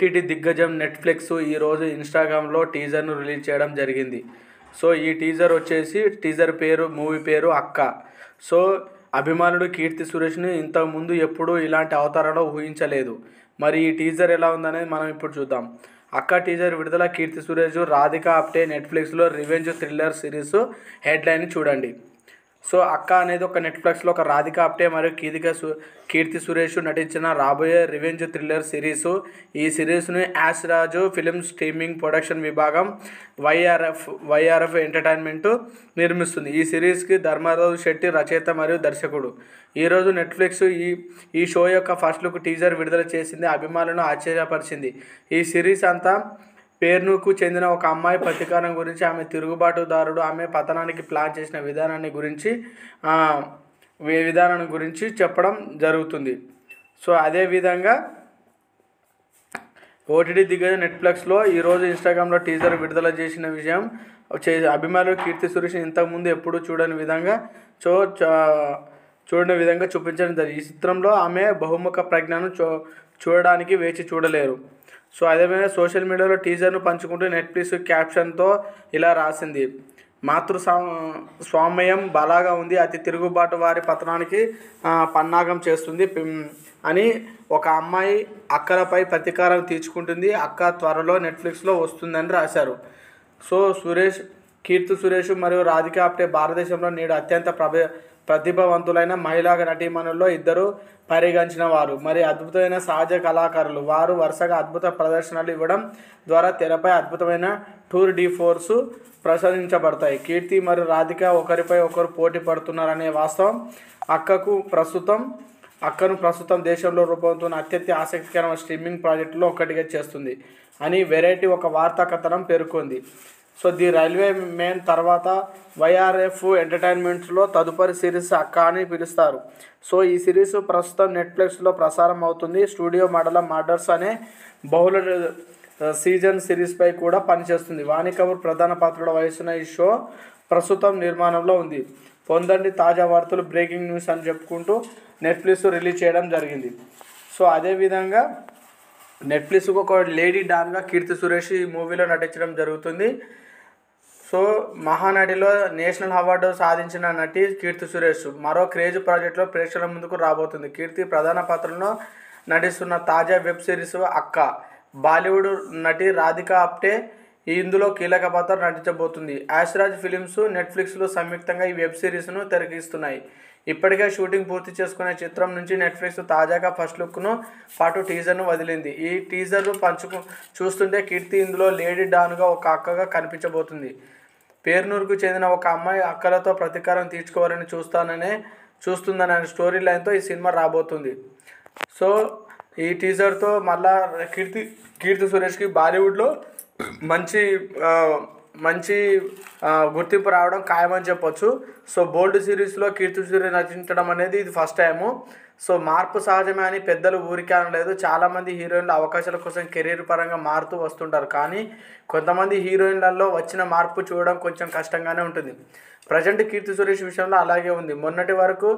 OTT దిగ్గజం Netflix ఈరోజు ఇన్స్టాగ్రామ్లో టీజర్ను రిలీజ్ చేయడం జరిగింది. సో ఈ టీజర్ పేరు, మూవీ పేరు అక్క. సో అభిమానుడు కీర్తి సురేష్ని ఇంతకుముందు ఎప్పుడూ ఇలాంటి అవతారంలో ఊహించలేదు. మరి ఈ టీజర్ ఎలా ఉందనేది మనం ఇప్పుడు చూద్దాం. అక్క టీజర్ విడుదల. కీర్తి సురేష్, రాధిక ఆప్టే నెట్ఫ్లిక్స్లో రివెంజ్ థ్రిల్లర్ సిరీస్ హెడ్లైన్ చూడండి. సో అక్క అనేది ఒక నెట్ఫ్లిక్స్లో ఒక రాధిక ఆప్టే మరియు కీర్తి సురేష్ నటించిన రాబోయే రివెంజ్ థ్రిల్లర్ సిరీస్. ఈ సిరీస్ను యాష్ రాజు ఫిల్మ్స్ స్ట్రీమింగ్ ప్రొడక్షన్ విభాగం వైఆర్ఎఫ్ ఎంటర్టైన్మెంట్ నిర్మిస్తుంది. ఈ సిరీస్కి ధర్మరాజు శెట్టి రచయిత మరియు దర్శకుడు. ఈరోజు నెట్ఫ్లిక్స్ ఈ షో యొక్క ఫస్ట్ లుక్ టీజర్ విడుదల చేసింది. అభిమానులను ఆశ్చర్యపరిచింది. ఈ సిరీస్ అంతా పేర్నూకు చెందిన ఒక అమ్మాయి ప్రతీకారం గురించి, ఆమె తిరుగుబాటుదారుడు ఆమె పతనానికి ప్లాన్ చేసిన విధానాన్ని గురించి చెప్పడం జరుగుతుంది. సో అదేవిధంగా ఓటీటీ దిగ్గజం నెట్ఫ్లిక్స్లో ఈరోజు ఇన్స్టాగ్రామ్లో టీజర్ విడుదల చేసిన విషయం అభిమానులు కీర్తి సురేష్ని ఇంతకుముందు ఎప్పుడూ చూడని విధంగా చూపించడం జరిగింది. ఈ చిత్రంలో ఆమె బహుముఖ ప్రజ్ఞను చూడడానికి వేచి చూడలేరు. సో అదేవిధంగా సోషల్ మీడియాలో టీజర్ను పంచుకుంటూ నెట్ఫ్లిక్స్ క్యాప్షన్తో ఇలా రాసింది: స్వామ్యం బలాగా ఉంది, అతి తిరుగుబాటు వారి పతనానికి పన్నాగం చేస్తుంది అని. ఒక అమ్మాయి అక్కలపై ప్రతీకారం తీర్చుకుంటుంది. అక్క త్వరలో నెట్ఫ్లిక్స్లో వస్తుందని రాశారు. సో కీర్తి సురేష్ మరియు రాధిక ఆప్టే భారతదేశంలో నేడు అత్యంత ప్రతిభావంతులైన మహిళా నటీమణుల్లో ఇద్దరు పరిగణించిన వారు మరి అద్భుతమైన సహజ కళాకారులు. వారు వరుసగా అద్భుత ప్రదర్శనలు ఇవ్వడం ద్వారా తెరపై అద్భుతమైన టూర్ డి ఫోర్స్ ప్రదర్శించబడతాయి. కీర్తి మరియు రాధిక ఒకరిపై ఒకరు పోటీ పడుతున్నారనే వాస్తవం అక్కను ప్రస్తుతం దేశంలో రూపొందుతున్న అత్యంత ఆసక్తికరమైన స్ట్రీమింగ్ ప్రాజెక్టులో ఒకటిగా చేస్తుంది అని వెరైటీ ఒక వార్తా కథనం పేర్కొంది. సో ది రైల్వే మ్యాన్ తర్వాత వైఆర్ఎఫ్ ఎంటర్టైన్మెంట్స్లో తదుపరి సిరీస్ అక్క అని పిలుస్తారు. సో ఈ సిరీస్ ప్రస్తుతం నెట్ఫ్లిక్స్లో ప్రసారం అవుతుంది. స్టూడియో మర్డర్స్ అనే బహుళ సీజన్ సిరీస్పై కూడా పనిచేస్తుంది. వాణి కపూర్ ప్రధాన పాత్రలో వహిస్తున్న ఈ షో ప్రస్తుతం నిర్మాణంలో ఉంది. పొందండి తాజా వార్తలు, బ్రేకింగ్ న్యూస్ అని చెప్పుకుంటూ నెట్ఫ్లిక్స్ రిలీజ్ చేయడం జరిగింది. సో అదేవిధంగా నెట్ఫ్లిక్స్కు ఒక లేడీ డాన్గా కీర్తి సురేష్ ఈ మూవీలో నటించడం జరుగుతుంది. సో మహానటిలో నేషనల్ అవార్డు సాధించిన నటి కీర్తి సురేష్ మరో క్రేజ్ ప్రాజెక్టులో ప్రేక్షకుల ముందుకు రాబోతుంది. కీర్తి ప్రధాన పాత్రలో నటిస్తున్న తాజా వెబ్ సిరీస్ అక్క. బాలీవుడ్ నటి రాధిక ఆప్టే ఇందులో కీలక పాత్ర నటించబోతుంది. యాష్ రాజ్ ఫిల్మ్స్, నెట్ఫ్లిక్స్లో సంయుక్తంగా ఈ వెబ్ సిరీస్ను తెరకెక్కిస్తున్నాయి. ఇప్పటికే షూటింగ్ పూర్తి చేసుకునే చిత్రం నుంచి నెట్ఫ్లిక్స్ తాజాగా ఫస్ట్ లుక్ను పాటు టీజర్ను వదిలింది. ఈ టీజర్ను చూస్తుంటే కీర్తి ఇందులో లేడీ డాన్గా ఒక అక్కగా కనిపించబోతుంది. పేర్నూరుకు చెందిన ఒక అమ్మాయి అక్కలతో ప్రతీకారం తీర్చుకోవాలని చూస్తుందనే స్టోరీ లైన్తో ఈ సినిమా రాబోతుంది. సో ఈ టీజర్తో మళ్ళా కీర్తి సురేష్కి బాలీవుడ్లో మంచి గుర్తింపు రావడం ఖాయమని చెప్పొచ్చు. సో బోల్డ్ సిరీస్లో కీర్తి సురేష్ నటించడం అనేది ఇది ఫస్ట్ టైము. సో మార్పు సహజమే అని పెద్దలు ఊరికే అనలేదు. చాలామంది హీరోయిన్ల అవకాశాల కోసం కెరీర్ పరంగా మారుతూ వస్తుంటారు. కానీ కొంతమంది హీరోయిన్లలో వచ్చిన మార్పు చూడడం కొంచెం కష్టంగానే ఉంటుంది. ప్రజెంట్ కీర్తి సురేష్ విషయంలో అలాగే ఉంది. మొన్నటి వరకు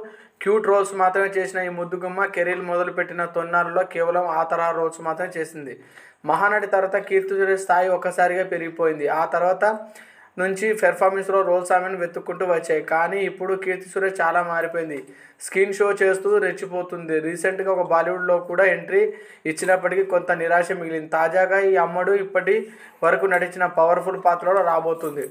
క్యూట్ రోల్స్ మాత్రమే చేసిన ఈ ముద్దుగుమ్మ కెరీర్ మొదలుపెట్టిన తొన్నాళ్ళలో కేవలం ఆ తరహా రోల్స్ మాత్రమే చేసింది. మహానటి తర్వాత కీర్తి సురేష్ స్థాయి ఒక్కసారిగా పెరిగిపోయింది. ఆ తర్వాత నుంచి పెర్ఫార్మెన్స్లో రోల్స్ ఆమెను వెతుక్కుంటూ వచ్చాయి. కానీ ఇప్పుడు కీర్తి సురేష్ చాలా మారిపోయింది. స్క్రీన్ షో చేస్తూ రెచ్చిపోతుంది. రీసెంట్గా ఒక బాలీవుడ్లో కూడా ఎంట్రీ ఇచ్చినప్పటికీ కొంత నిరాశ మిగిలింది. తాజాగా ఈ అమ్మడు ఇప్పటి వరకు నటించిన పవర్ఫుల్ పాత్రలో రాబోతుంది.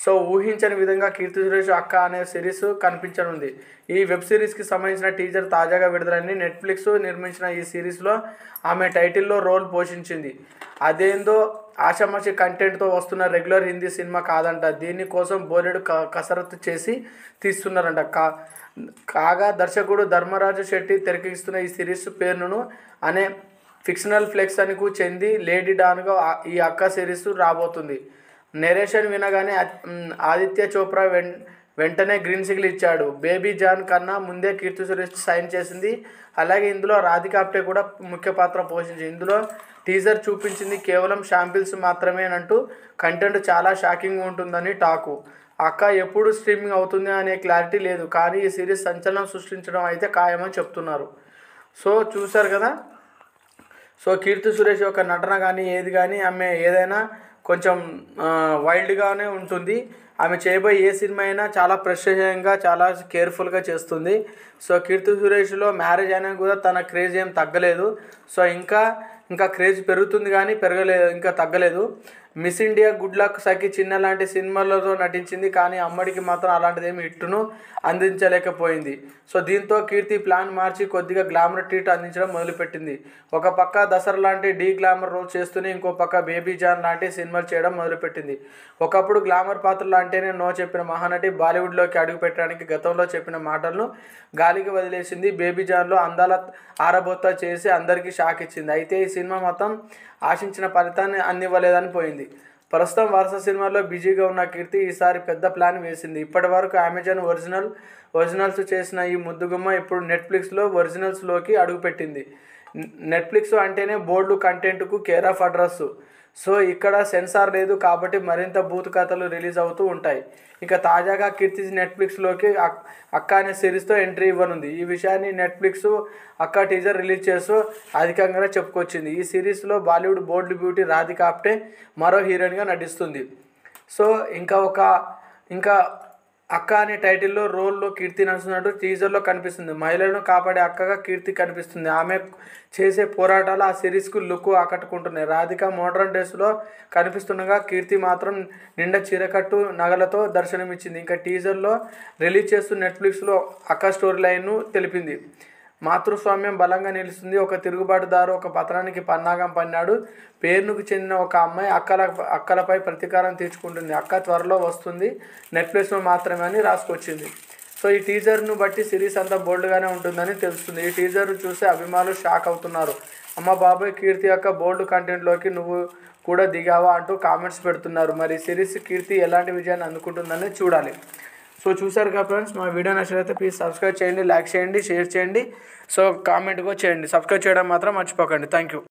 సో ఊహించని విధంగా కీర్తి సురేష్ అక్క అనే సిరీస్ కనిపించనుంది. ఈ వెబ్ సిరీస్కి సంబంధించిన టీజర్ తాజాగా విడుదలైంది. నెట్ఫ్లిక్స్ నిర్మించిన ఈ సిరీస్లో ఆమె టైటిల్లో రోల్ పోషించింది. అదేందో ఆషామాషి కంటెంట్తో వస్తున్న రెగ్యులర్ హిందీ సినిమా కాదంట. దీని కోసం బోలెడు కసరత్తు చేసి తీస్తున్నారంట. కాగా దర్శకుడు ధర్మరాజు శెట్టి తెరకెక్కిస్తున్న ఈ సిరీస్ పేర్ను అనే ఫిక్షనల్ ఫ్లెక్స్ అనికు చెంది లేడీ డాన్గా ఈ అక్క సిరీస్ రాబోతుంది. నెరేషన్ వినగానే ఆదిత్య చోప్రా వెంటనే గ్రీన్ సిగ్నల్ ఇచ్చాడు. బేబీ జాన్ కన్నా ముందే కీర్తి సురేష్ సైన్ చేసింది. అలాగే ఇందులో రాధిక ఆప్టే కూడా ముఖ్య పాత్ర పోషించింది. ఇందులో టీజర్ చూపించింది కేవలం శాంపిల్స్ మాత్రమేనంటూ కంటెంట్ చాలా షాకింగ్ ఉంటుందని టాకు. అక్క ఎప్పుడు స్ట్రీమింగ్ అవుతుంది అనే క్లారిటీ లేదు. కానీ ఈ సిరీస్ సంచలనం సృష్టించడం అయితే ఖాయమని చెప్తున్నారు. సో చూశారు కదా. సో కీర్తి సురేష్ యొక్క నటన కానీ ఏది కానీ ఆమె ఏదైనా కొంచెం వైల్డ్గానే ఉంటుంది. ఆమె చేయబోయే ఏ సినిమా అయినా చాలా ప్రెస్టీజియంగా చాలా కేర్ఫుల్గా చేస్తుంది. సో కీర్తి సురేష్లో మ్యారేజ్ అయినా కూడా తన క్రేజ్ ఏం తగ్గలేదు. సో ఇంకా క్రేజ్ పెరుగుతుంది కానీ పెరగలేదు, ఇంకా తగ్గలేదు. మిస్ ఇండియా, గుడ్ లక్, సఖి, చిన్న లాంటి సినిమాలతో నటించింది కానీ అమ్మడికి మాత్రం అలాంటిదేమి హిట్టును అందించలేకపోయింది. సో దీంతో కీర్తి ప్లాన్ మార్చి కొద్దిగా గ్లామర్ ట్రీట్ అందించడం మొదలుపెట్టింది. ఒక పక్క దసరా లాంటి డీ గ్లామర్ రోల్ చేస్తూనే ఇంకో పక్క బేబీ జాన్ లాంటి సినిమాలు చేయడం మొదలుపెట్టింది. ఒకప్పుడు గ్లామర్ పాత్రలు అంటేనే నో చెప్పిన మహానటి బాలీవుడ్లోకి అడుగుపెట్టడానికి గతంలో చెప్పిన మాటలను గాలికి వదిలేసింది. బేబీ జాన్లో అందాల ఆరబోత చేసి అందరికీ షాక్ ఇచ్చింది. అయితే ఈ సినిమా మొత్తం ఆశించిన ఫలితాన్ని అందివ్వలేదని పోయింది. ప్రస్తుతం వరుస సినిమాల్లో బిజీగా ఉన్న కీర్తి ఈసారి పెద్ద ప్లాన్ వేసింది. ఇప్పటి వరకు అమెజాన్ ఒరిజినల్స్ చేసిన ఈ ముద్దుగుమ్మ ఇప్పుడు నెట్ఫ్లిక్స్లో ఒరిజినల్స్లోకి అడుగుపెట్టింది. నెట్ఫ్లిక్స్ అంటేనే బోల్డ్ కంటెంట్కు కేర్ ఆఫ్ అడ్రస్. సో ఇక్కడ సెన్సార్ లేదు కాబట్టి మరింత బూత్ కథలు రిలీజ్ అవుతూ ఉంటాయి. ఇక తాజాగా కీర్తి నెట్ఫ్లిక్స్లోకి అక్క అనే సిరీస్తో ఎంట్రీ ఇవ్వనుంది. ఈ విషయాన్ని నెట్ఫ్లిక్స్ అక్క టీజర్ రిలీజ్ చేస్తూ అధికంగా చెప్పుకొచ్చింది. ఈ సిరీస్లో బాలీవుడ్ బోల్డ్ బ్యూటీ రాధిక ఆప్టే మరో హీరోయిన్గా నటిస్తుంది. సో ఇంకా అక్క అనే టైటిల్లో రోల్లో కీర్తి నడుస్తున్నట్టు టీజర్లో కనిపిస్తుంది. మహిళలను కాపాడే అక్కగా కీర్తి కనిపిస్తుంది. ఆమె చేసే పోరాటాలు ఆ సిరీస్కు లుక్ ఆకట్టుకుంటున్నాయి. రాధిక మోడ్రన్ డ్రెస్లో కనిపిస్తుండగా కీర్తి మాత్రం నిండా చీరకట్టు నగలతో దర్శనమిచ్చింది. ఇంకా టీజర్లో రిలీజ్ చేస్తూ నెట్ఫ్లిక్స్లో అక్క స్టోరీ లైన్ను తెలిపింది. మాతృస్వామ్యం బలంగా నిలుస్తుంది. ఒక తిరుగుబాటుదారు ఒక పతనానికి పన్నాగం పన్నాడు. పేరుకు చెందిన ఒక అమ్మాయి అక్కలపై ప్రతీకారం తీర్చుకుంటుంది. అక్క త్వరలో వస్తుంది, నెట్ఫ్లిక్స్లో మాత్రమే అని రాసుకొచ్చింది. సో ఈ టీజర్ను బట్టి సిరీస్ అంతా బోల్డ్గానే ఉంటుందని తెలుస్తుంది. ఈ టీజర్ చూసి అభిమానులు షాక్ అవుతున్నారు. అమ్మ బాబాయ్, కీర్తి యొక్క బోల్డ్ కంటెంట్లోకి నువ్వు కూడా దిగావా అంటూ కామెంట్స్ పెడుతున్నారు. మరి సిరీస్ కీర్తి ఎలాంటి విజయాన్ని అందుకుంటుందని చూడాలి. సో చూసారు కదా ఫ్రెండ్స్, మా వీడియో నచ్చినట్లయితే ప్లీజ్ సబ్స్క్రైబ్ చేయండి, లైక్ చేయండి, షేర్ చేయండి. సో కామెంట్ కూడా చేయండి. సబ్స్క్రైబ్ చేయడం మాత్రం మర్చిపోకండి. Thank you.